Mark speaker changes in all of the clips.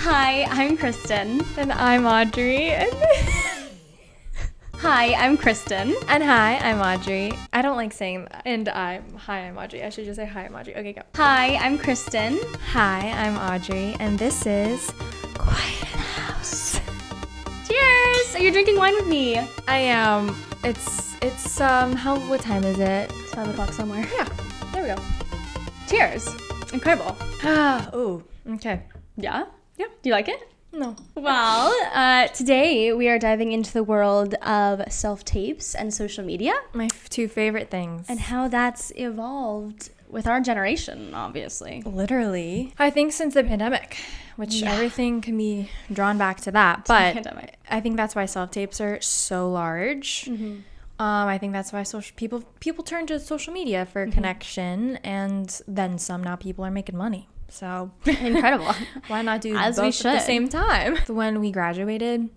Speaker 1: Hi, I'm Kristen.
Speaker 2: And I'm Audrey.
Speaker 1: Hi, I'm Kristen.
Speaker 2: And hi, I'm Audrey. I don't like saying that. Hi, I'm Audrey. I should just say hi, I'm Audrey. Okay, go.
Speaker 1: Hi, I'm Kristen.
Speaker 2: Hi, I'm Audrey, and this is Quiet in the House.
Speaker 1: Cheers! Are you drinking wine with me?
Speaker 2: I am. What time is it?
Speaker 1: It's 5 o'clock somewhere.
Speaker 2: Yeah, there we go.
Speaker 1: Cheers. Incredible.
Speaker 2: Ooh, okay.
Speaker 1: Yeah?
Speaker 2: Yeah.
Speaker 1: Do you like it?
Speaker 2: No.
Speaker 1: Well, today we are diving into the world of self-tapes and social media.
Speaker 2: My two favorite things.
Speaker 1: And how that's evolved with our generation, obviously.
Speaker 2: Literally. I think since the pandemic, which everything can be drawn back to that. But I think that's why self-tapes are so large. Mm-hmm. I think that's why people turn to social media for connection, and then some. Now people are making money. So
Speaker 1: incredible.
Speaker 2: Why not do both at the same time? When we graduated,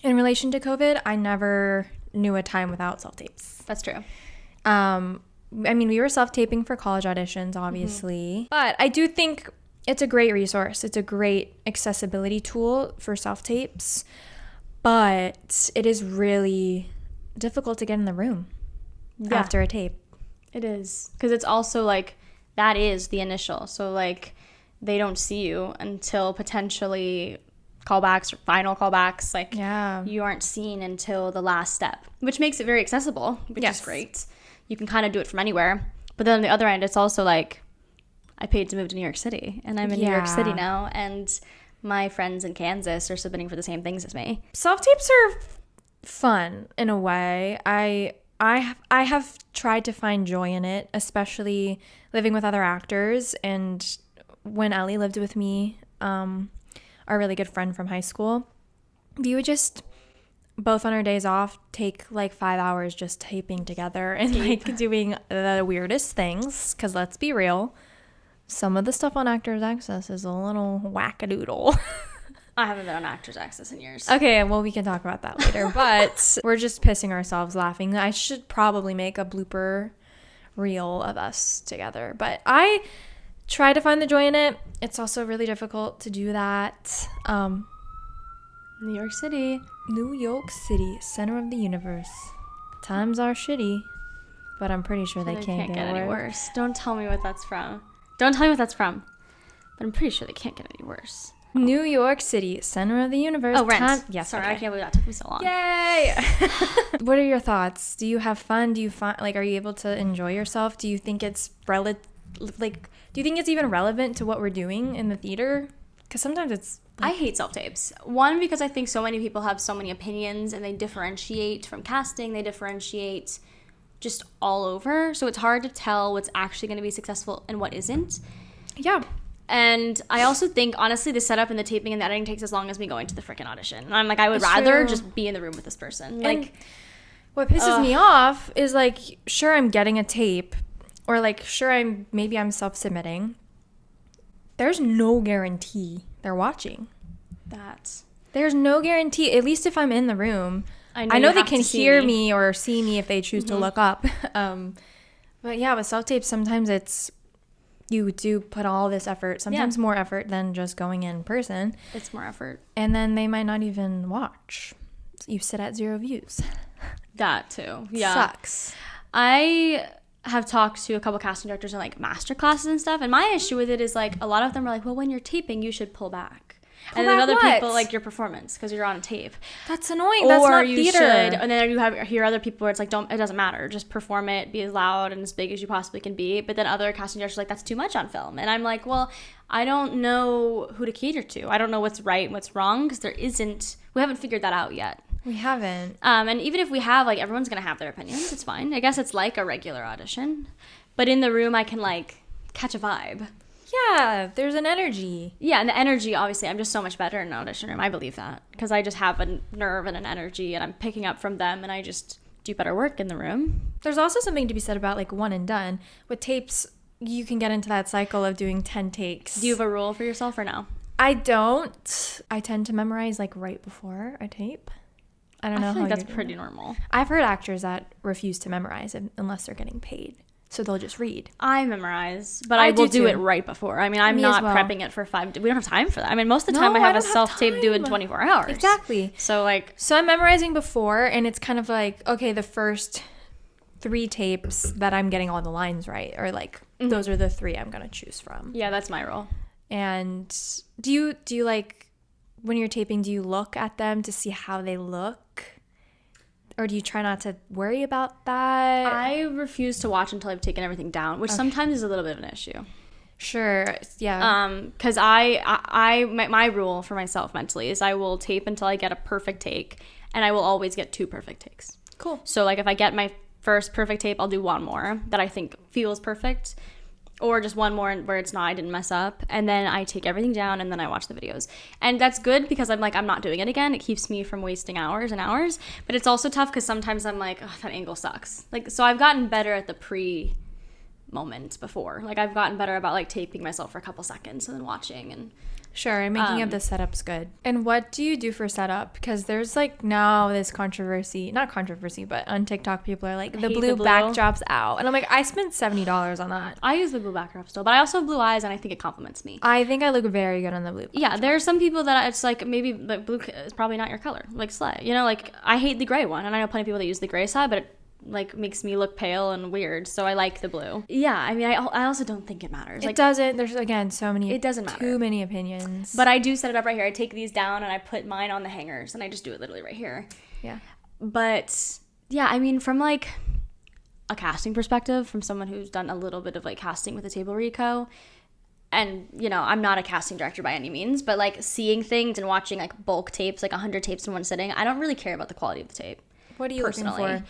Speaker 2: in relation to COVID, I never knew a time without self-tapes.
Speaker 1: That's true.
Speaker 2: I mean, we were self-taping for college auditions, obviously. But I do think it's a great resource. It's a great accessibility tool for self-tapes. But it is really difficult to get in the room after a tape.
Speaker 1: It is. Because it's also like, that is the initial. So like, they don't see you until potentially callbacks or final callbacks. Like, you aren't seen until the last step, which makes it very accessible, which is great. You can kind of do it from anywhere. But then on the other end, it's also like, I paid to move to New York City, and I'm in New York City now, and my friends in Kansas are submitting for the same things as me.
Speaker 2: Self-tapes are fun in a way. I have tried to find joy in it, especially living with other actors. And when Ellie lived with me, our really good friend from high school, we would just, both on our days off, take like 5 hours just taping together and like doing the weirdest things. Because let's be real, some of the stuff on Actors Access is a little wackadoodle.
Speaker 1: I haven't been on Actors Access in years.
Speaker 2: Okay, well, we can talk about that later. But we're just pissing ourselves laughing. I should probably make a blooper reel of us together. But I try to find the joy in it. It's also really difficult to do that.
Speaker 1: New York City.
Speaker 2: New York City, center of the universe. Times are shitty, but I'm pretty sure they can't get
Speaker 1: any worse. Don't tell me what that's from. But I'm pretty sure they can't get any worse.
Speaker 2: New York City, center of the universe.
Speaker 1: Oh, Rent.
Speaker 2: Yes.
Speaker 1: Sorry,
Speaker 2: okay.
Speaker 1: I can't believe that took me so long.
Speaker 2: Yay! What are your thoughts? Do you have fun? Do you find, like, are you able to enjoy yourself? Do you think it's do you think it's even relevant to what we're doing in the theater? Because sometimes it's.
Speaker 1: I hate self-tapes. One, because I think so many people have so many opinions, and they differentiate from casting. They differentiate just all over. So it's hard to tell what's actually going to be successful and what isn't.
Speaker 2: Yeah.
Speaker 1: And I also think, honestly, the setup and the taping and the editing takes as long as me going to the freaking audition. And I'm like, I would rather just be in the room with this person. Like,
Speaker 2: what pisses me off is, like, sure, I'm getting a tape, or like, sure, maybe I'm self-submitting. There's no guarantee they're watching. There's no guarantee. At least if I'm in the room, I know they can hear me or see me if they choose to look up. But yeah, with self-tapes, sometimes it's. You do put all this effort, sometimes more effort than just going in person.
Speaker 1: It's more effort.
Speaker 2: And then they might not even watch. You sit at 0 views.
Speaker 1: That too. Yeah.
Speaker 2: Sucks.
Speaker 1: I have talked to a couple casting directors in like master classes and stuff. And my issue with it is like a lot of them are like, well, when you're taping, you should pull back. And then other people like your performance because you're on a tape.
Speaker 2: That's annoying. That's not theater.
Speaker 1: And then you hear other people where it's like, it doesn't matter. Just perform it. Be as loud and as big as you possibly can be. But then other casting directors are like, that's too much on film. And I'm like, well, I don't know who to cater to. I don't know what's right and what's wrong because we haven't figured that out yet.
Speaker 2: We haven't.
Speaker 1: And even if we have, like, everyone's going to have their opinions. It's fine. I guess it's like a regular audition. But in the room, I can like catch a vibe.
Speaker 2: Yeah, there's an energy.
Speaker 1: Yeah, and the energy, obviously, I'm just so much better in an audition room. I believe that. Because I just have a nerve and an energy, and I'm picking up from them, and I just do better work in the room.
Speaker 2: There's also something to be said about, like, one and done. With tapes, you can get into that cycle of doing 10 takes.
Speaker 1: Do you have a rule for yourself or no?
Speaker 2: I don't. I tend to memorize, like, right before a tape. I don't know how
Speaker 1: that's pretty normal.
Speaker 2: I've heard actors that refuse to memorize unless they're getting paid So they'll just read.
Speaker 1: I memorize, but I will do it right before. I mean, I'm not prepping it for 5 days. We don't have time for that. I mean, most of the time I have a self-tape due in 24 hours.
Speaker 2: Exactly.
Speaker 1: So
Speaker 2: I'm memorizing before, and it's kind of like, okay, the first 3 tapes that I'm getting all the lines right, or like those are the 3 I'm going to choose from.
Speaker 1: Yeah, that's my rule.
Speaker 2: And do you like, when you're taping, do you look at them to see how they look? Or do you try not to worry about that?
Speaker 1: I refuse to watch until I've taken everything down, which sometimes is a little bit of an issue.
Speaker 2: Sure, yeah.
Speaker 1: Because my rule for myself mentally is I will tape until I get a perfect take, and I will always get 2 perfect takes.
Speaker 2: Cool.
Speaker 1: So like if I get my first perfect tape, I'll do 1 more that I think feels perfect, or just 1 more where it's not, I didn't mess up, and then I take everything down and then I watch the videos. And that's good because I'm like, I'm not doing it again. It keeps me from wasting hours and hours, but it's also tough because sometimes I'm like, oh, that angle sucks. Like, so I've gotten better at the pre moment before. Like I've gotten better about like taping myself for a couple seconds and then watching. And
Speaker 2: sure, and making up the setup's good. And what do you do for setup? Because there's like now this not controversy, but on TikTok people are like, the blue backdrop's out. And I'm like, I spent $70 on that.
Speaker 1: I use the blue backdrop still, but I also have blue eyes and I think it compliments me.
Speaker 2: I think I look very good on the blue backdrop.
Speaker 1: Yeah, there are some people that it's like, maybe like blue is probably not your color. Like slay. You know, like I hate the gray one, and I know plenty of people that use the gray side, but it like makes me look pale and weird, so I like the blue. Yeah, I mean, I also don't think it matters.
Speaker 2: It doesn't. There's again so many.
Speaker 1: It doesn't matter.
Speaker 2: Too many opinions.
Speaker 1: But I do set it up right here. I take these down and I put mine on the hangers, and I just do it literally right here.
Speaker 2: Yeah.
Speaker 1: But yeah, I mean, from like a casting perspective, from someone who's done a little bit of like casting with the Table Reco, and you know, I'm not a casting director by any means, but like seeing things and watching like bulk tapes, like 100 tapes in one sitting, I don't really care about the quality of the tape.
Speaker 2: What are you looking for?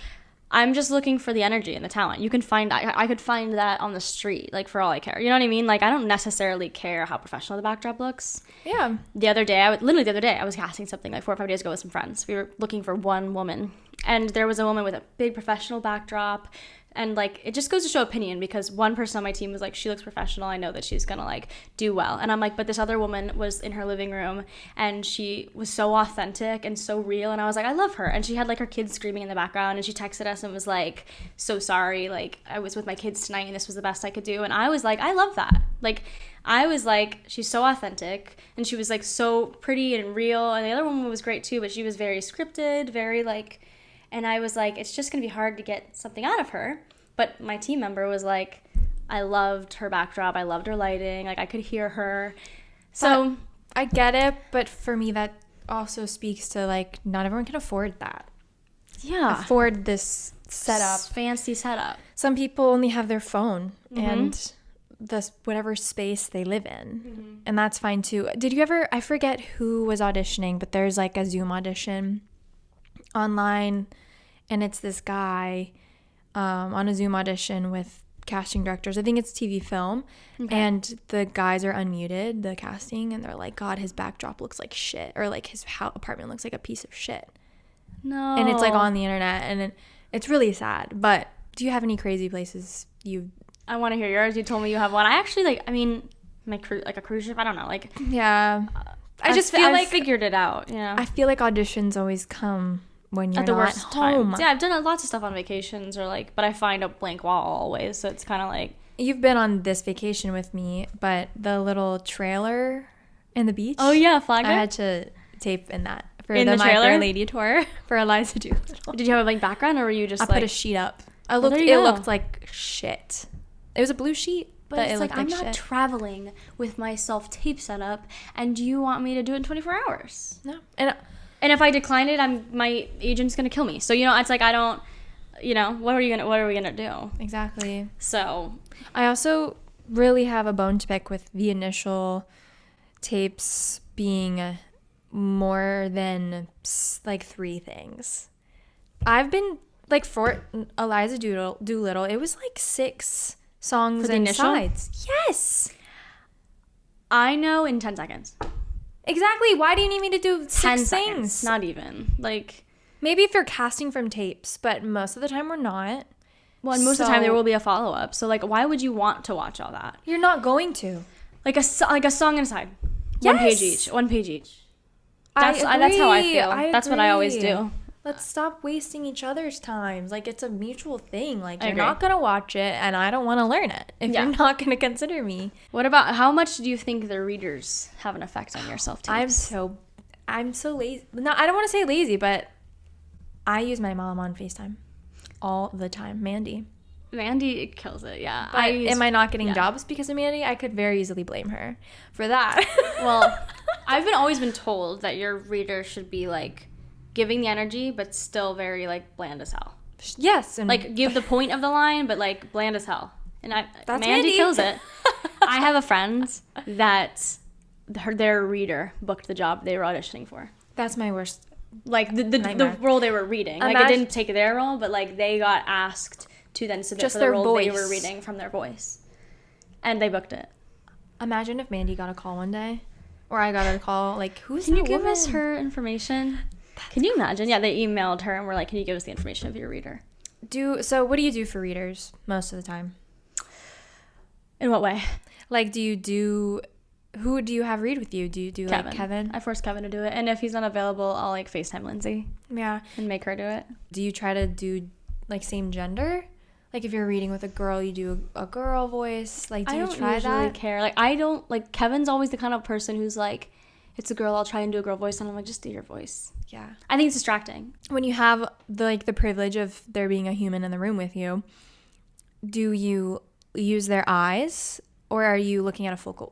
Speaker 1: I'm just looking for the energy and the talent. You can find, I could find that on the street, like for all I care. You know what I mean? Like I don't necessarily care how professional the backdrop looks.
Speaker 2: Yeah.
Speaker 1: The other day, I was casting something like 4 or 5 days ago with some friends. We were looking for one woman, and there was a woman with a big professional backdrop. And like, it just goes to show opinion, because one person on my team was like, she looks professional, I know that she's gonna like do well. And I'm like, but this other woman was in her living room and she was so authentic and so real, and I was like, I love her. And she had like her kids screaming in the background, and she texted us and was like, so sorry, like I was with my kids tonight and this was the best I could do. And I was like, I love that. Like I was like, she's so authentic, and she was like so pretty and real. And the other woman was great too, but she was very scripted, very like, and I was like, it's just going to be hard to get something out of her. But my team member was like, I loved her backdrop. I loved her lighting. Like, I could hear her. So
Speaker 2: I get it. But for me, that also speaks to, like, not everyone can afford that.
Speaker 1: Yeah.
Speaker 2: Afford this setup.
Speaker 1: Fancy setup.
Speaker 2: Some people only have their phone and whatever space they live in. And that's fine, too. Did you ever, I forget who was auditioning, but there's, like, a Zoom audition online, and it's this guy on a Zoom audition with casting directors. I think it's TV film. Okay. And the guys are unmuted, the casting, and they're like, God, his backdrop looks like shit, or like his apartment looks like a piece of shit.
Speaker 1: No.
Speaker 2: And it's like on the internet, and it's really sad. But do you have any crazy places
Speaker 1: I want to hear yours. You told me you have one. I actually like a cruise ship, I don't know, like,
Speaker 2: yeah.
Speaker 1: I figured it out, you know.
Speaker 2: I feel like auditions always come when you're
Speaker 1: at the
Speaker 2: not
Speaker 1: worst
Speaker 2: home.
Speaker 1: Yeah, I've done lots of stuff on vacations, or like, but I find a blank wall always, so it's kind of like.
Speaker 2: You've been on this vacation with me, but the little trailer in the beach.
Speaker 1: Oh yeah, Flagler.
Speaker 2: I had to tape in that for
Speaker 1: in
Speaker 2: the
Speaker 1: My Fair
Speaker 2: Lady tour for Eliza Doolittle.
Speaker 1: Did you have a blank background, or were you just?
Speaker 2: I put a sheet up. It looked like shit. It was a blue sheet.
Speaker 1: But it's like, I'm not traveling with my self-tape setup, and you want me to do it in 24 hours.
Speaker 2: No.
Speaker 1: And if I decline it, my agent's going to kill me. So, you know, it's like, I don't, you know, what are we going to do?
Speaker 2: Exactly.
Speaker 1: So.
Speaker 2: I also really have a bone to pick with the initial tapes being more than like 3 things. I've been, like, for Eliza Doolittle, it was like 6 songs and sides. Yes.
Speaker 1: I know in 10 seconds.
Speaker 2: Exactly. Why do you need me to do 6 things?
Speaker 1: Not even. Like,
Speaker 2: maybe if you're casting from tapes, but most of the time we're not.
Speaker 1: Well, and most of the time there will be a follow-up. So, like, why would you want to watch all that?
Speaker 2: You're not going to.
Speaker 1: Like a song and a side.
Speaker 2: Yes.
Speaker 1: 1 page each. 1 page each. That's how I feel. That's what I always do.
Speaker 2: Let's stop wasting each other's times. Like, it's a mutual thing. Like, you're not going to watch it, and I don't want to learn it if you're not going to consider me.
Speaker 1: What about, how much do you think the readers have an effect on your self-tapes?
Speaker 2: I'm so lazy. No, I don't want to say lazy, but I use my mom on FaceTime all the time. Mandy
Speaker 1: kills it, yeah.
Speaker 2: But am I not getting jobs because of Mandy? I could very easily blame her for that.
Speaker 1: Well, I've always been told that your reader should be, like, giving the energy, but still very, like, bland as hell.
Speaker 2: Yes.
Speaker 1: And like, give the point of the line, but, like, bland as hell. And
Speaker 2: that's
Speaker 1: Mandy kills it. I have a friend that their reader booked the job they were auditioning for.
Speaker 2: That's my worst.
Speaker 1: Like, the role they were reading. Like, it didn't take their role, but, like, they got asked to then submit just for the role voice. They were reading from their voice. And they booked it. Imagine if Mandy got a call one day. Or I got a call, like, who's that woman? Can you give us her information? Can you imagine? Yeah, they emailed her and were like, can you give us the information of your reader? So what do you do for readers most of the time? In what way? Like, who do you have read with you? Do you do Kevin. Like Kevin? I force Kevin to do it. And if he's not available, I'll like FaceTime Lindsay. Yeah. And make her do it. Do you try to do like same gender? Like if you're reading with a girl, you do a girl voice. Like, do you try that? I don't usually care. Like, I don't, like, Kevin's always the kind of person who's like, it's a girl, I'll try and do a girl voice. And I'm like, just do your voice. Yeah. I think it's distracting. When you have the privilege of there being a human in the room with you, do you use their eyes or are you looking at a focal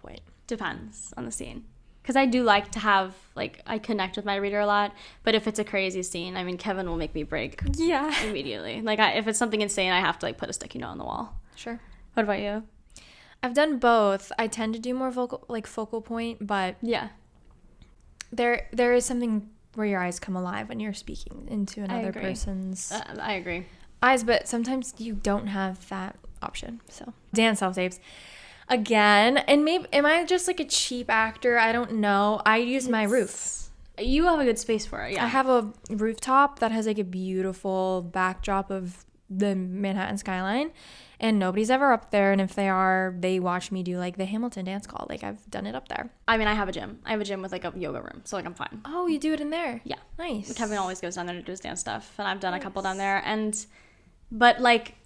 Speaker 1: point? Depends on the scene. Because I do like to have, like, I connect with my reader a lot. But if it's a crazy scene, I mean, Kevin will make me break immediately. Like, if it's something insane, I have to, like, put a sticky note on the wall. Sure. What about you? I've done both. I tend to do more focal point, but yeah, there is something where your eyes come alive when you're speaking into another person's I agree. Eyes, but sometimes you don't have that option. So dance self-tapes again, and maybe am I just like a cheap actor? I don't know. I use my roof. You have a good space for it. Yeah, I have a rooftop that has like a beautiful backdrop of the Manhattan skyline. And nobody's ever up there. And if they are, they watch me do, like, the Hamilton dance call. Like, I've done it up there. I mean, I have a gym. I have a gym with, like, a yoga room. So, like, I'm fine. Oh, you do it in there? Yeah. Nice. Kevin always goes down there to do his dance stuff. And I've done a couple down there. But, like,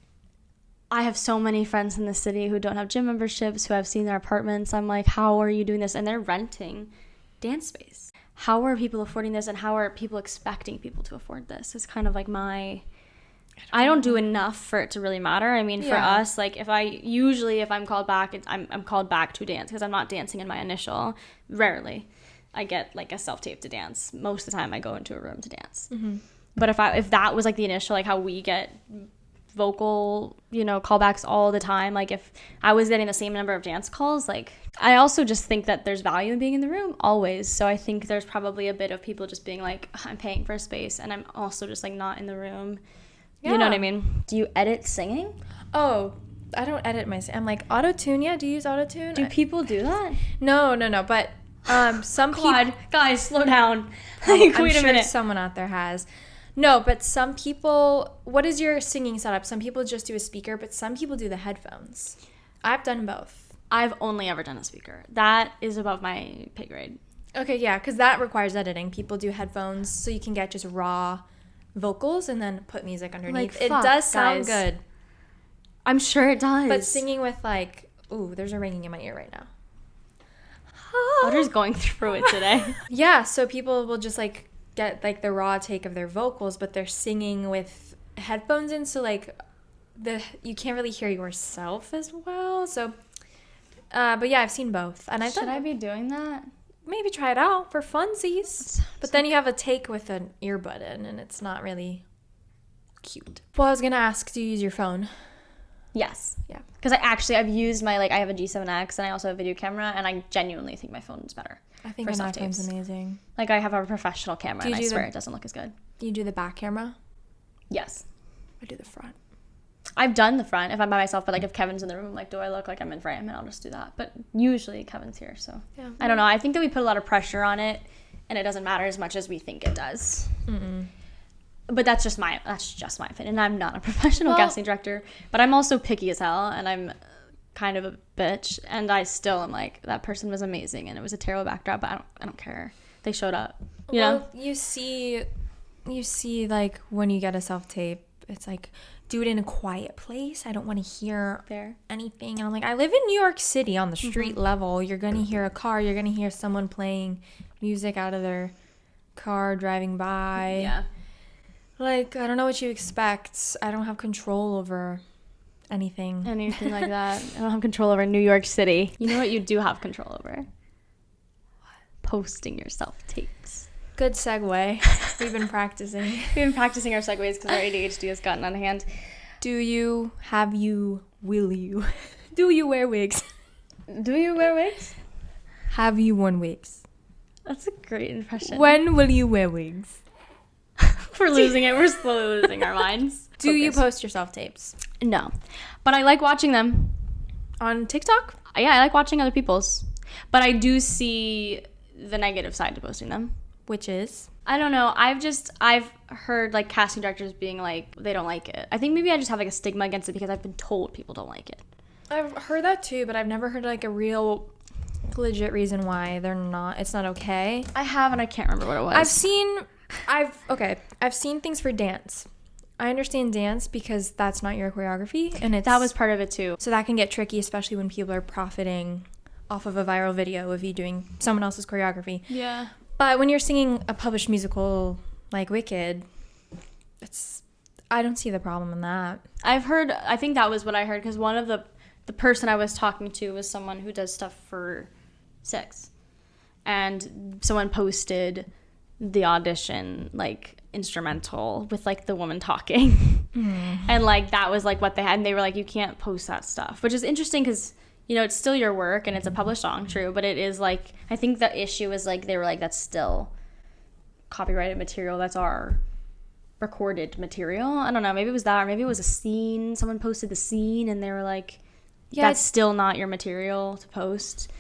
Speaker 1: I have so many friends in the city who don't have gym memberships, who have seen their apartments. I'm like, how are you doing this? And they're renting dance space. How are people affording this? And how are people expecting people to afford this? It's kind of like I don't do enough for it to really matter. I mean, for us, like, if I'm called back, I'm called back to dance because I'm not dancing in my initial. Rarely I get, like, a self-tape to dance. Most of the time I go into a room to dance. Mm-hmm. But if that was, like, the initial, like, how we get vocal, callbacks all the time, like, if I was getting the same number of dance calls, like, I also just think that there's value in being in the room always. So I think there's probably a bit of people just being like, I'm paying for a space and I'm also just, like, not in the room. Yeah. You know what I mean? Do you edit singing? Oh, I don't edit my singing. I'm like, auto-tune? Yeah, do you use auto-tune? Do people do that? No. But some people... Guys, slow down. Like, wait a minute. Someone out there has. No, but some people... What is your singing setup? Some people just do a speaker, but some people do the headphones. I've done both. I've only ever done a speaker. That is above my pay grade. Okay, yeah, because that requires editing. People do headphones, so you can get just raw... vocals and then put music underneath. Like, it does sound good. I'm sure it does. But singing with like, ooh, there's a ringing in my ear right now. Audra's going through it today. Yeah, so people will just like get like the raw take of their vocals, but they're singing with headphones in, so like you can't really hear yourself as well. So, but yeah, I've seen both, and Should I be doing that? Maybe try it out for funsies. But then you have a take with an earbud in, and it's not really cute. Well, I was going to ask, do you use your phone? Yes. Yeah. Because I've used I have a G7X, and I also have a video camera, and I genuinely think my phone is better. I think my phone's amazing. Like, I have a professional camera, and I swear it doesn't look as good. Do you do the back camera? Yes. I do the front. I've done the front if I'm by myself, but like if Kevin's in the room, like, do I look like I'm in frame? And I'll just do that. But usually Kevin's here, so yeah. I don't know. I think that we put a lot of pressure on it, and it doesn't matter as much as we think it does. Mm-mm. But that's just my opinion. I'm not a professional casting director, but I'm also picky as hell, and I'm kind of a bitch, and I still am like, that person was amazing, and it was a terrible backdrop, but I don't care. They showed up. You know? You see
Speaker 2: you see, like, when you get a self-tape, it's like, do it in a quiet place. I don't want to hear anything. And I'm like, I live in New York City on the street level. You're going to hear a car. You're going to hear someone playing music out of their car driving by.
Speaker 1: Yeah.
Speaker 2: Like, I don't know what you expect. I don't have control over anything
Speaker 1: like that. I don't have control over New York City. You know what you do have control over? What? Posting your self-tapes.
Speaker 2: Good segue. We've been practicing.
Speaker 1: We've been practicing our segues because our ADHD has gotten out of hand.
Speaker 2: Do you, have you, will you? Do you wear wigs?
Speaker 1: Do you wear wigs?
Speaker 2: Have you worn wigs?
Speaker 1: That's a great impression.
Speaker 2: When will you wear wigs?
Speaker 1: We're losing it. We're slowly losing our minds.
Speaker 2: Do you post your self-tapes?
Speaker 1: No. But I like watching them.
Speaker 2: On TikTok?
Speaker 1: Yeah, I like watching other people's. But I do see the negative side to posting them.
Speaker 2: Which is?
Speaker 1: I don't know. I've heard like casting directors being like, they don't like it. I think maybe I just have like a stigma against it because I've been told people don't like it.
Speaker 2: I've heard that too, but I've never heard like a real legit reason why it's not okay.
Speaker 1: I have, and I can't remember what it was.
Speaker 2: I've seen things for dance. I understand dance because that's not your choreography, and
Speaker 1: that was part of it too.
Speaker 2: So that can get tricky, especially when people are profiting off of a viral video of you doing someone else's choreography.
Speaker 1: Yeah.
Speaker 2: But when you're singing a published musical like Wicked, I don't see the problem in that.
Speaker 1: I think that was what I heard because one of the person I was talking to was someone who does stuff for Six. And someone posted the audition, like, instrumental with, like, the woman talking. And, like, that was, like, what they had. And they were like, you can't post that stuff. Which is interesting because, you know, it's still your work and it's a published song, true. But it is, like, I think the issue is, like, they were like, that's still copyrighted material. That's our recorded material. I don't know. Maybe it was that, or maybe it was a scene. Someone posted the scene and they were like, that's still not your material to post.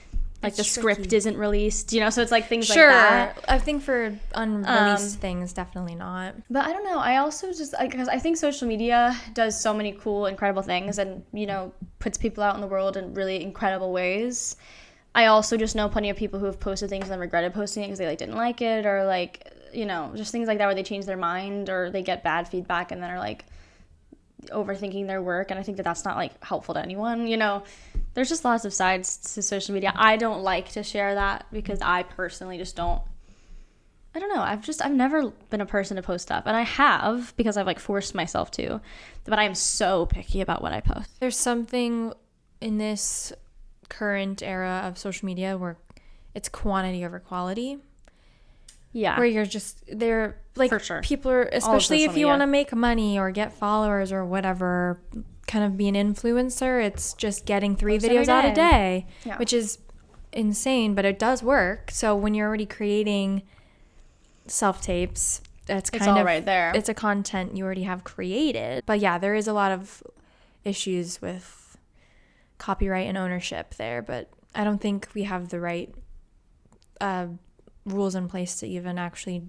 Speaker 1: Like, the script isn't released, you know? So it's like things like that.
Speaker 2: Sure. I think for unreleased things, definitely not.
Speaker 1: But I don't know. I also just, because I think social media does so many cool, incredible things and, you know, puts people out in the world in really incredible ways. I also just know plenty of people who have posted things and then regretted posting it because they, like, didn't like it, or, like, you know, just things like that where they change their mind or they get bad feedback and then are, like, overthinking their work. And I think that that's not, like, helpful to anyone, you know? There's just lots of sides to social media. I don't like to share that because I personally just don't. I don't know. I've never been a person to post stuff. And I have because I've, like, forced myself to. But I am so picky about what I post.
Speaker 2: There's something in this current era of social media where it's quantity over quality.
Speaker 1: Yeah.
Speaker 2: Where you're just, they're, like, for sure. People are, especially if you want to make money or get followers or whatever, kind of be an influencer, it's just getting 3 videos out a day, which is insane, but it does work. So when you're already creating self-tapes, it's all right there. It's a content you already have created. But yeah, there is a lot of issues with copyright and ownership there, but I don't think we have the right rules in place to even actually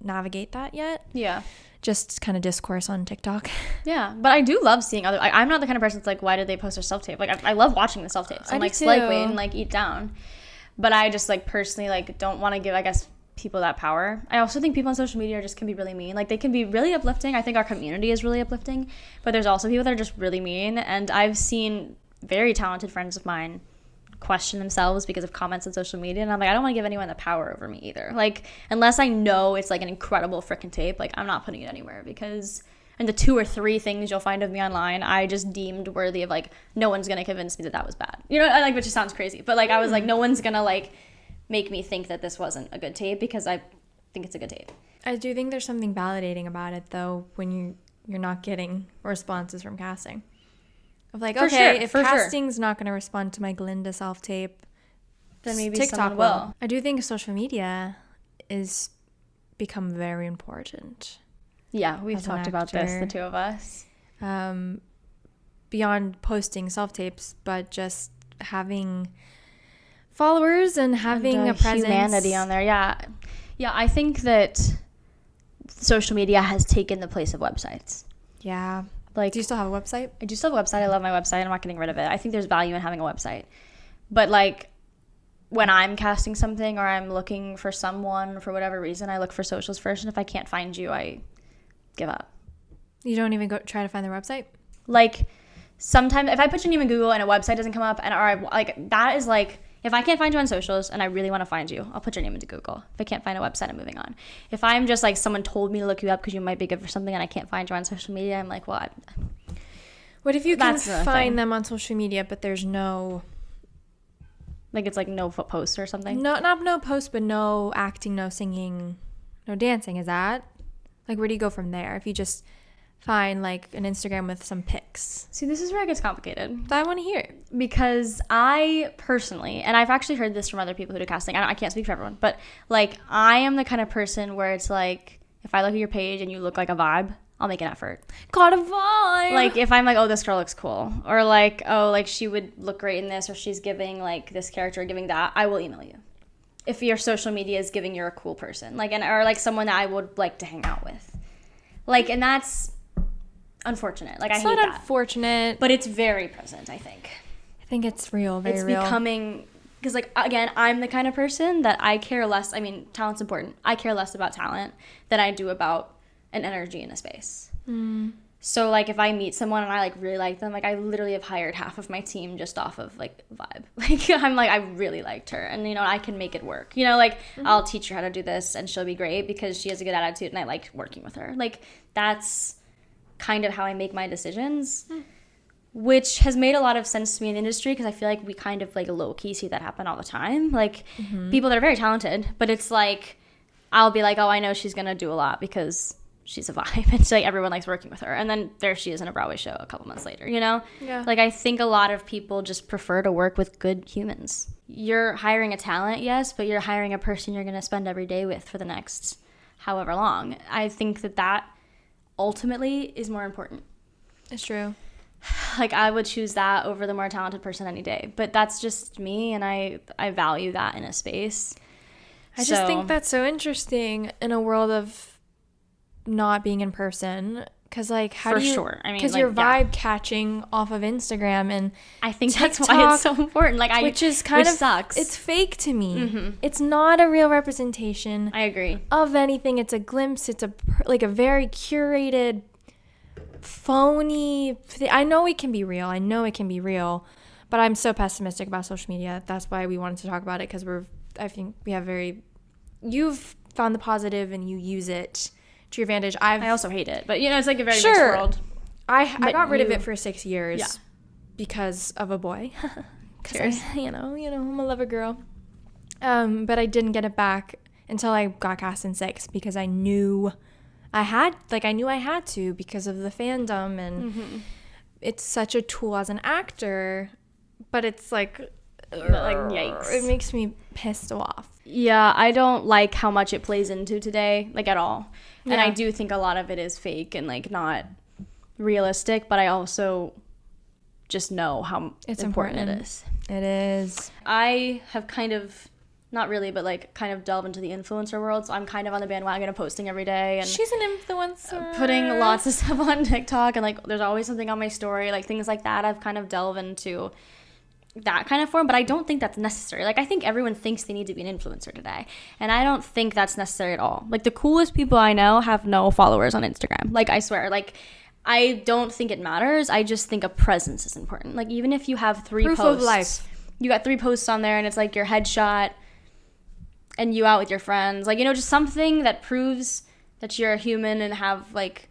Speaker 2: navigate that yet.
Speaker 1: Yeah.
Speaker 2: Just kind of discourse on TikTok.
Speaker 1: Yeah, but I do love seeing other. I'm not the kind of person that's like, why did they post their self tape? Like, I love watching the self tapes and like Slay Queen and like Eat Down, but I just like personally like don't want to give, I guess, people that power. I also think people on social media just can be really mean. Like, they can be really uplifting. I think our community is really uplifting, but there's also people that are just really mean. And I've seen very talented friends of mine question themselves because of comments on social media, and I'm like, I don't want to give anyone the power over me either. Like, unless I know it's like an incredible freaking tape, like, I'm not putting it anywhere, because and the 2 or 3 things you'll find of me online I just deemed worthy of, like, no one's gonna convince me that that was bad, you know, like, which just sounds crazy, but like I was like, no one's gonna like make me think that this wasn't a good tape because I think it's a good tape.
Speaker 2: I do think there's something validating about it though when you're not getting responses from casting. Of like, if casting's not going to respond to my Glinda self-tape,
Speaker 1: then maybe TikTok will.
Speaker 2: I do think social media is become very important.
Speaker 1: Yeah, we've talked about this, the 2 of us.
Speaker 2: Beyond posting self-tapes, but just having followers and having a presence.
Speaker 1: Humanity on there, yeah. Yeah, I think that social media has taken the place of websites.
Speaker 2: Yeah. Like, do you still have a website?
Speaker 1: I do still have a website. I love my website. I'm not getting rid of it. I think there's value in having a website. But, like, when I'm casting something or I'm looking for someone for whatever reason, I look for socials first. And if I can't find you, I give up.
Speaker 2: You don't even go try to find their website?
Speaker 1: Like, sometimes if I put your name in Google and a website doesn't come up, that is like, if I can't find you on socials and I really want to find you, I'll put your name into Google. If I can't find a website, I'm moving on. If I'm just like, someone told me to look you up because you might be good for something and I can't find you on social media, I'm like, well,
Speaker 2: what if you can find them on social media, but there's no...
Speaker 1: Like, it's like no posts or something?
Speaker 2: No, not no posts, but no acting, no singing, no dancing. Is that? Like, where do you go from there? If you just find, like, an Instagram with some pics.
Speaker 1: See, this is where it gets complicated.
Speaker 2: I want to hear it.
Speaker 1: Because I personally, and I've actually heard this from other people who do casting. I can't speak for everyone. But, like, I am the kind of person where it's like, if I look at your page and you look like a vibe, I'll make an effort.
Speaker 2: Got a vibe.
Speaker 1: Like, if I'm like, oh, this girl looks cool. Or like, oh, like, she would look great in this. Or she's giving, like, this character, giving that. I will email you. If your social media is giving you're a cool person. Like, or like someone that I would like to hang out with. Like, and that's unfortunate. Like, I hate that. It's not
Speaker 2: unfortunate.
Speaker 1: But it's very present, I think.
Speaker 2: I think it's real, very real.
Speaker 1: It's becoming... Because, like, again, I'm the kind of person that I care less... I mean, talent's important. I care less about talent than I do about an energy in a space. So, like, if I meet someone and I, like, really like them, like, I literally have hired half of my team just off of, like, vibe. Like, I'm like, I really liked her. And, you know, I can make it work. You know, like, I'll teach her how to do this and she'll be great because she has a good attitude and I like working with her. Like, that's kind of how I make my decisions, which has made a lot of sense to me in the industry because I feel like we kind of, like, low-key see that happen all the time. Like, people that are very talented, but it's like, I'll be like, oh, I know she's going to do a lot because... she's a vibe, and so, like, everyone likes working with her, and then there she is in a Broadway show a couple months later, you know?
Speaker 2: Yeah.
Speaker 1: Like, I think a lot of people just prefer to work with good humans. You're hiring a talent, yes, but you're hiring a person you're going to spend every day with for the next however long. I think that ultimately is more important.
Speaker 2: It's true.
Speaker 1: Like, I would choose that over the more talented person any day, but that's just me, and I value that in a space.
Speaker 2: I just think that's so interesting in a world of not being in person, because, like, how do you...
Speaker 1: For sure. I mean,
Speaker 2: because
Speaker 1: like,
Speaker 2: you're vibe catching off of Instagram and
Speaker 1: I think
Speaker 2: TikTok,
Speaker 1: that's why it's so important. Like,
Speaker 2: which is kind of
Speaker 1: sucks.
Speaker 2: It's fake to me. It's not a real representation.
Speaker 1: I agree.
Speaker 2: Of anything. It's a glimpse. It's a very curated, phony. I know it can be real. But I'm so pessimistic about social media. That's why we wanted to talk about it, because I think we have you've found the positive and you use it to your advantage.
Speaker 1: I also hate it, but, you know, it's like a very mixed world.
Speaker 2: I got rid of it for 6 years because of a boy. Because you know, I'm a lover girl. But I didn't get it back until I got cast in 6 because I knew I had to because of the fandom, and it's such a tool as an actor, but it's like yikes. It makes me pissed off.
Speaker 1: Yeah, I don't like how much it plays into today, like, at all. Yeah. And I do think a lot of it is fake and, like, not realistic, but I also just know how important it is.
Speaker 2: It is.
Speaker 1: I have kind of, not really, but, like, kind of delved into the influencer world, so I'm kind of on the bandwagon of posting every day. And
Speaker 2: she's an influencer.
Speaker 1: Putting lots of stuff on TikTok, and, like, there's always something on my story, like, things like that. I've kind of delved into that kind of form, but I don't think that's necessary. Like, I think everyone thinks they need to be an influencer today, and I don't think that's necessary at all. Like, the coolest people I know have no followers on Instagram. Like, I swear, like, I don't think it matters. I just think a presence is important. Like, even if you have 3
Speaker 2: Proof
Speaker 1: posts,
Speaker 2: of life.
Speaker 1: You got 3 posts on there, and it's like your headshot and you out with your friends, like, you know, just something that proves that you're a human and have, like,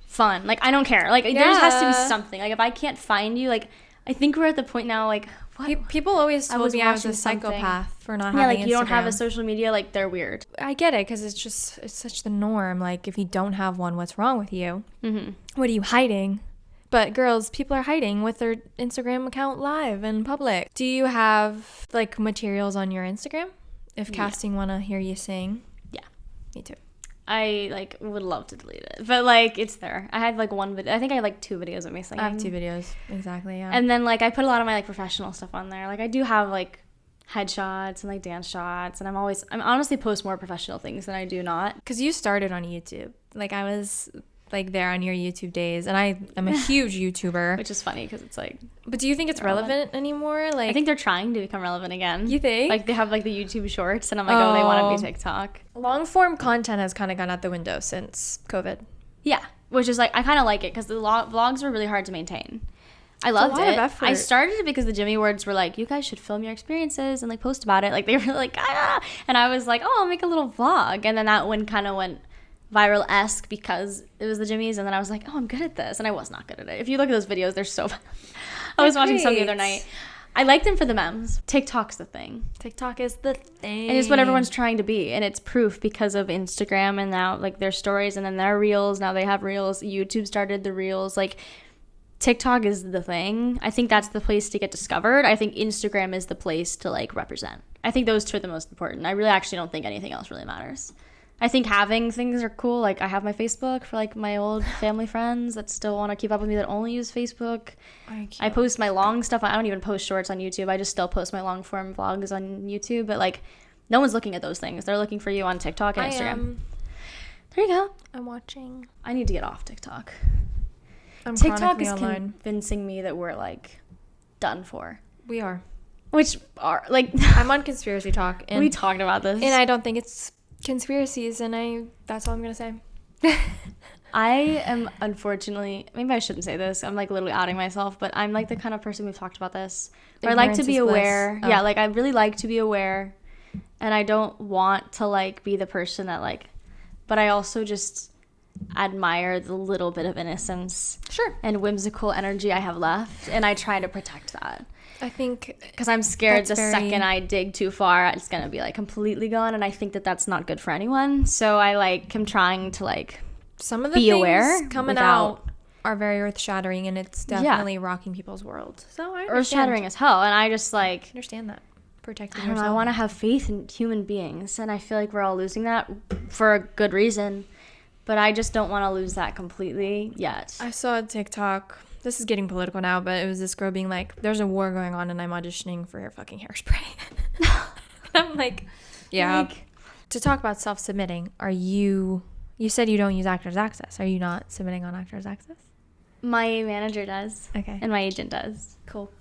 Speaker 1: fun. Like, I don't care. Like, there just has to be something. Like, if I can't find you, like, I think we're at the point now, like, what?
Speaker 2: People always told me I was a psychopath for not having Instagram.
Speaker 1: Yeah, like, you don't have a social media, like, they're weird.
Speaker 2: I get it, because it's such the norm. Like, if you don't have one, what's wrong with you? What are you hiding? But girls, people are hiding with their Instagram account live and public. Do you have, like, materials on your Instagram? If casting want to hear you sing?
Speaker 1: Yeah.
Speaker 2: Me too.
Speaker 1: I, like, would love to delete it. But, like, it's there. I had, like, 1 video. I think I have, like, 2 videos of me singing.
Speaker 2: I have 2 videos. Exactly, yeah.
Speaker 1: And then, like, I put a lot of my, like, professional stuff on there. Like, I do have, like, headshots and, like, dance shots. And I'm honestly post more professional things than I do not.
Speaker 2: Because you started on YouTube. Like, I was like there on your YouTube days, and I am a huge YouTuber.
Speaker 1: Which is funny because it's like.
Speaker 2: But do you think it's relevant anymore? Like,
Speaker 1: I think they're trying to become relevant again.
Speaker 2: You think?
Speaker 1: Like they have like the YouTube Shorts, and I'm like, they want to be TikTok.
Speaker 2: Long form content has kind of gone out the window since COVID.
Speaker 1: Yeah, which is like I kind of like it because the vlogs were really hard to maintain. I loved it. I started it because the Jimmy Awards were like, you guys should film your experiences and like post about it. Like they were like, and I was like, I'll make a little vlog. And then that one kind of went viral-esque because it was the Jimmys. And then I was like, I'm good at this. And I was not good at it. If you look at those videos, they're so bad. I was watching some the other night. I like them for the memes. TikTok's the thing.
Speaker 2: TikTok is the thing.
Speaker 1: And it's what everyone's trying to be. And it's proof because of Instagram and now like their stories and then their reels. Now they have reels. YouTube started the reels. Like TikTok is the thing. I think that's the place to get discovered. I think Instagram is the place to like represent. I think those two are the most important. I really actually don't think anything else really matters. I think having things are cool. Like I have my Facebook for like my old family friends that still want to keep up with me that only use Facebook. I post my long stuff. I don't even post shorts on YouTube. I just still post my long form vlogs on YouTube. But like no one's looking at those things. They're looking for you on TikTok and Instagram. There you go.
Speaker 2: I'm watching.
Speaker 1: I need to get off TikTok.
Speaker 2: TikTok
Speaker 1: is convincing me that we're like done for.
Speaker 2: We are.
Speaker 1: Which are like
Speaker 2: I'm on conspiracy talk and
Speaker 1: we talked about this.
Speaker 2: And I don't think it's conspiracies and that's all I'm gonna say.
Speaker 1: I am unfortunately, maybe I shouldn't say this. I'm like literally outing myself, but I'm like the kind of person, we've talked about this, where I like to be aware. Yeah, like I really like to be aware and I don't want to like be the person that like, but I also just admire the little bit of innocence and whimsical energy I have left, and I try to protect that.
Speaker 2: I think
Speaker 1: because I'm scared the second I dig too far it's gonna be like completely gone, and I think that that's not good for anyone. So I like am trying to like
Speaker 2: some of the
Speaker 1: be
Speaker 2: things
Speaker 1: aware
Speaker 2: coming out are very earth-shattering, and it's definitely rocking people's world. So I
Speaker 1: earth-shattering as hell, and I just like
Speaker 2: understand that. Protecting
Speaker 1: yourself. I want to have faith in human beings, and I feel like we're all losing that for a good reason. But I just don't want to lose that completely yet.
Speaker 2: I saw a TikTok. This is getting political now, but it was this girl being like, there's a war going on and I'm auditioning for your fucking hairspray. I'm like, yeah. Like, to talk about self-submitting, you said you don't use Actors Access. Are you not submitting on Actors Access?
Speaker 1: My manager does.
Speaker 2: Okay.
Speaker 1: And my agent does.
Speaker 2: Cool.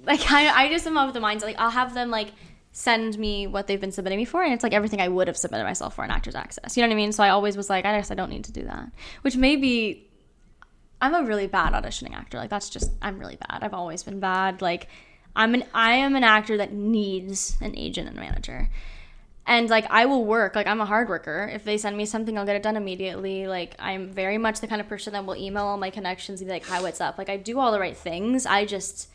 Speaker 1: Like, I just am of the mindset, like, I'll have them, like, send me what they've been submitting me for, and it's like everything I would have submitted myself for in Actors Access. You know what I mean? So I always was like, I guess I don't need to do that. Which maybe I'm a really bad auditioning actor. Like that's just I'm really bad. I've always been bad. Like I am an actor that needs an agent and a manager. And like I will work, like I'm a hard worker. If they send me something, I'll get it done immediately. Like I'm very much the kind of person that will email all my connections and be like, hi, what's up? Like I do all the right things. I just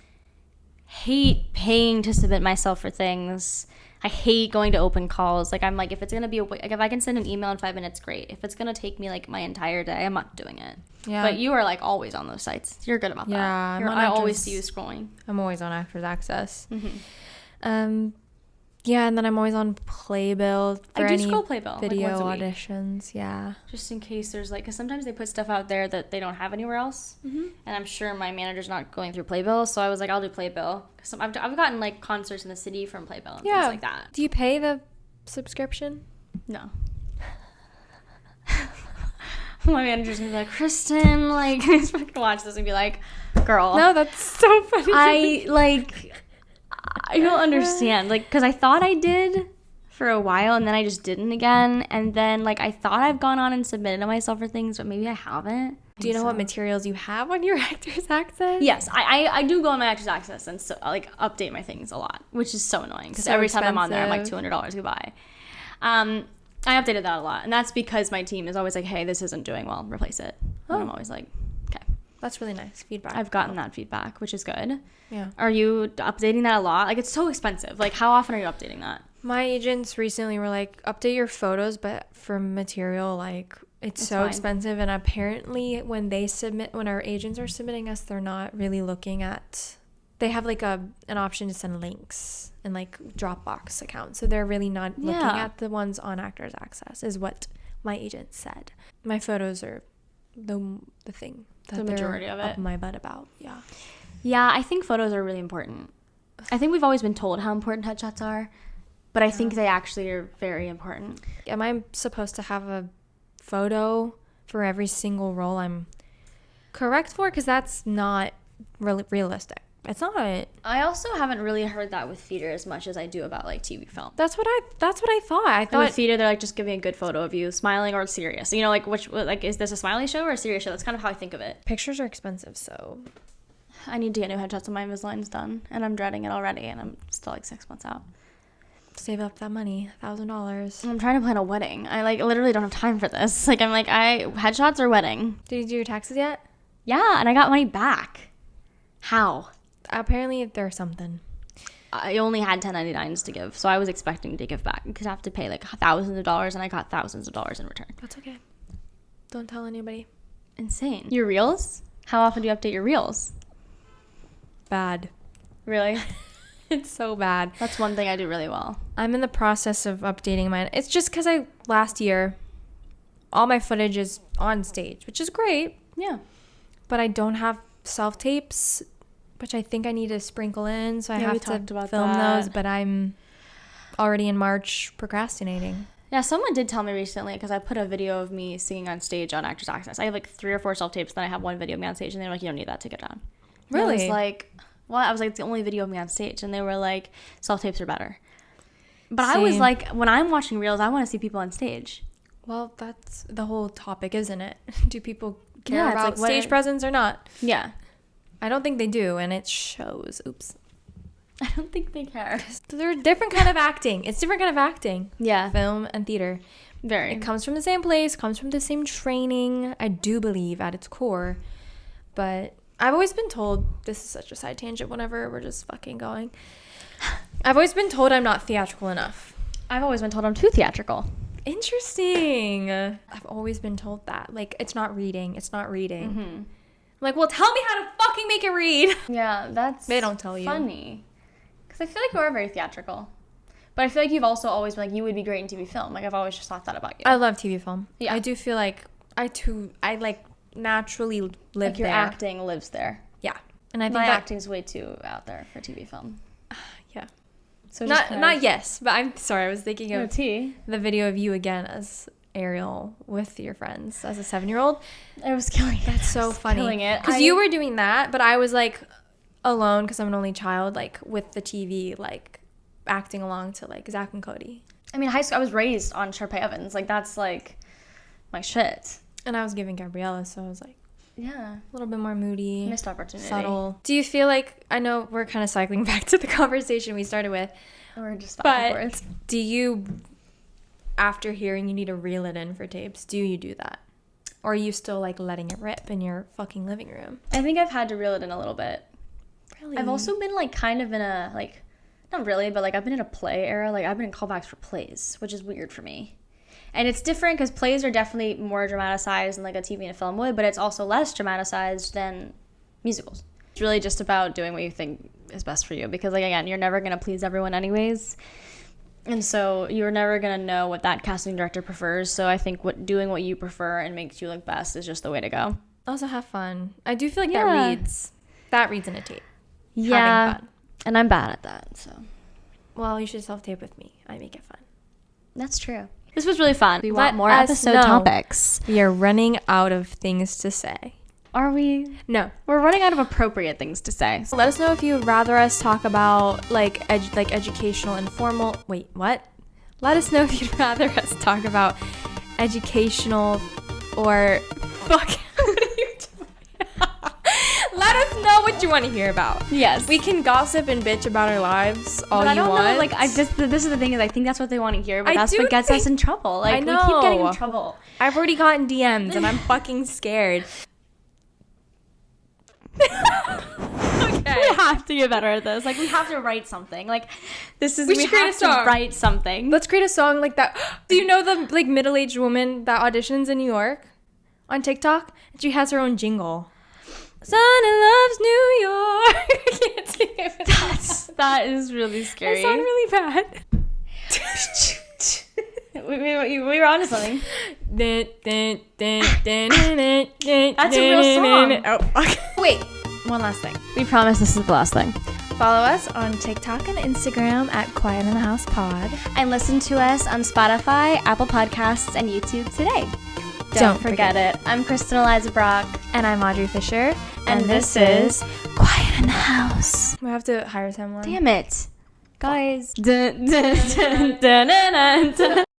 Speaker 1: hate paying to submit myself for things. I hate going to open calls. Like I'm like, if it's gonna be like if I can send an email in 5 minutes, great. If it's gonna take me like my entire day, I'm not doing it. Yeah. But you are like always on those sites. You're good about that.
Speaker 2: Yeah.
Speaker 1: I always see you scrolling.
Speaker 2: I'm always on Actors Access. Mm-hmm. Yeah, and then I'm always on Playbill for any
Speaker 1: Playbill,
Speaker 2: video like auditions. Yeah.
Speaker 1: Just in case there's like, because sometimes they put stuff out there that they don't have anywhere else. Mm-hmm. And I'm sure my manager's not going through Playbill. So I was like, I'll do Playbill. Because I've gotten like concerts in the city from Playbill and things like that.
Speaker 2: Do you pay the subscription?
Speaker 1: No. My manager's going to be like, Kristen, like, he's fucking watch this and be like, girl.
Speaker 2: No, that's so funny.
Speaker 1: I don't understand, like, because I thought I did for a while, and then I just didn't again, and then, like, I thought I've gone on and submitted myself for things, but maybe I haven't.
Speaker 2: Do you know what materials you have on your Actors Access?
Speaker 1: Yes, I do go on my Actors Access and so, like, update my things a lot, which is so annoying, because every time I'm on there, I'm like, $200, goodbye. I updated that a lot, and that's because my team is always like, hey, this isn't doing well, replace it. And I'm always like, okay.
Speaker 2: That's really nice feedback.
Speaker 1: I've gotten that feedback, which is good.
Speaker 2: Yeah.
Speaker 1: Are you updating that a lot? Like, it's so expensive. Like, how often are you updating that?
Speaker 2: My agents recently were like, update your photos, but for material, like, it's so expensive. And apparently when our agents are submitting us, they're not really looking at, they have like an option to send links and like Dropbox accounts. So they're really not looking at the ones on Actors Access is what my agent said. My photos are the thing that the majority of it up my butt about.
Speaker 1: Yeah, I think photos are really important. I think we've always been told how important headshots are, but I think they actually are very important.
Speaker 2: Am I supposed to have a photo for every single role I'm correct for, because that's not really realistic. It's not.
Speaker 1: I also haven't really heard that with theater as much as I do about like TV film.
Speaker 2: That's what I thought. I thought
Speaker 1: with theater, they're like, just give me a good photo of you smiling or serious. You know, like is this a smiley show or a serious show? That's kind of how I think of it.
Speaker 2: Pictures are expensive, so
Speaker 1: I need to get new headshots of my Invisaligns done, and I'm dreading it already, and I'm still like 6 months out.
Speaker 2: Save up that money, $1,000.
Speaker 1: I'm trying to plan a wedding. I like literally don't have time for this. Like I'm like, headshots or wedding.
Speaker 2: Did you do your taxes yet?
Speaker 1: Yeah, and I got money back. How?
Speaker 2: Apparently there's something.
Speaker 1: I only had 1099s to give, so I was expecting to give back because I have to pay like thousands of dollars, and I got thousands of dollars in return.
Speaker 2: That's okay. Don't tell anybody.
Speaker 1: Insane. Your reels? How often do you update your reels?
Speaker 2: Bad.
Speaker 1: Really?
Speaker 2: It's so bad.
Speaker 1: That's one thing I do really well.
Speaker 2: I'm in the process of updating mine. It's just because last year, all my footage is on stage, which is great.
Speaker 1: Yeah.
Speaker 2: But I don't have self-tapes, which I think I need to sprinkle in, so I have to film those, but I'm already in March procrastinating.
Speaker 1: Yeah, someone did tell me recently, because I put a video of me singing on stage on Actors Access. I have like 3 or 4 self-tapes, then I have one video of me on stage, and they're like, you don't need that to get down.
Speaker 2: Really?
Speaker 1: And I was like, it's the only video of me on stage, and they were like, self-tapes are better. But
Speaker 2: Same.
Speaker 1: I was like, when I'm watching reels, I want to see people on stage.
Speaker 2: Well, that's the whole topic, isn't it? Do people care about
Speaker 1: like,
Speaker 2: stage presence or not?
Speaker 1: Yeah.
Speaker 2: I don't think they do, and it shows. Oops.
Speaker 1: I don't think they care.
Speaker 2: They're different kind of acting. It's different kind of acting.
Speaker 1: Yeah.
Speaker 2: Film and theater.
Speaker 1: Very.
Speaker 2: It comes from the same place, comes from the same training, I do believe, at its core. But I've always been told, this is such a side tangent whenever we're just fucking going. I've always been told I'm not theatrical enough.
Speaker 1: I've always been told I'm too theatrical.
Speaker 2: Interesting. I've always been told that. Like, it's not reading. Mm-hmm. I'm like, well, tell me how to fucking make it read.
Speaker 1: Yeah,
Speaker 2: They don't tell you.
Speaker 1: Funny. Because I feel like you are very theatrical. But I feel like you've also always been like, you would be great in TV film. Like, I've always just thought that about you.
Speaker 2: I love TV film.
Speaker 1: Yeah.
Speaker 2: I do feel like I like naturally live
Speaker 1: like your
Speaker 2: there.
Speaker 1: acting lives there.
Speaker 2: Yeah. And I think
Speaker 1: my acting's way too out there for TV film.
Speaker 2: Yeah.
Speaker 1: So
Speaker 2: not yes, but I'm sorry. I was thinking of
Speaker 1: the
Speaker 2: video of you again as Ariel with your friends as a 7-year-old.
Speaker 1: I was killing it.
Speaker 2: That's so funny.
Speaker 1: Killing it.
Speaker 2: Because you were doing that, but I was like alone because I'm an only child, like with the TV, like acting along to like Zach and Cody.
Speaker 1: I mean, high school, I was raised on Sharpay Evans. Like, that's like my shit.
Speaker 2: And I was giving Gabriella, so I was like,
Speaker 1: yeah,
Speaker 2: a little bit more moody.
Speaker 1: Missed opportunity.
Speaker 2: Subtle. Do you feel like, I know we're kind of cycling back to the conversation we started with.
Speaker 1: We're just back and forth.
Speaker 2: Do you, after hearing you need to reel it in for tapes, do you do that? Or are you still like letting it rip in your fucking living room?
Speaker 1: I think I've had to reel it in a little bit.
Speaker 2: Really?
Speaker 1: I've also been like kind of in a like, not really, but like I've been in a play era. Like I've been in callbacks for plays, which is weird for me. And it's different because plays are definitely more dramatized than like a TV and a film would, but it's also less dramatized than musicals. It's really just about doing what you think is best for you because, like, again, you're never going to please everyone anyways. And so you're never going to know what that casting director prefers. So I think doing what you prefer and makes you look best is just the way to go.
Speaker 2: Also have fun. I do feel like that reads in a tape.
Speaker 1: Yeah.
Speaker 2: Having fun.
Speaker 1: And I'm bad at that, so.
Speaker 2: Well, you should self-tape with me. I make it fun.
Speaker 1: That's true. This was really fun. We want more episode topics.
Speaker 2: We are running out of things to say.
Speaker 1: Are we?
Speaker 2: No.
Speaker 1: We're running out of appropriate things to say.
Speaker 2: So let us know if you'd rather us talk about like educational informal. Wait, what? Let us know if you'd rather us talk about educational or fuck. What are you doing? Let us know what you want to hear about.
Speaker 1: Yes.
Speaker 2: We can gossip and bitch about our lives all you want.
Speaker 1: Know, like, this is the thing is I think that's what they want to hear, but that's what gets us in trouble. Like,
Speaker 2: I know.
Speaker 1: We keep getting in trouble.
Speaker 2: I've already gotten DMs and I'm fucking scared. Okay.
Speaker 1: We have to get better at this. Like, we have to write something. Like, we should
Speaker 2: create a song.
Speaker 1: Write something.
Speaker 2: Let's create a song like that. Do you know the like middle-aged woman that auditions in New York on TikTok? She has her own jingle. Someone loves New York. I can't sing it.
Speaker 1: That is really scary.
Speaker 2: I sound really bad.
Speaker 1: we were onto something.
Speaker 2: That's
Speaker 1: a real song.
Speaker 2: Oh, fuck. Wait, one last thing.
Speaker 1: We promise this is the last thing.
Speaker 2: Follow us on TikTok and Instagram at Quiet in the House Pod.
Speaker 1: And listen to us on Spotify, Apple Podcasts, and YouTube today. Don't forget it. I'm Kristen Eliza Brock.
Speaker 2: And I'm Audrey Fisher.
Speaker 1: And this is Quiet in the House.
Speaker 2: We have to hire someone.
Speaker 1: Damn it. Guys.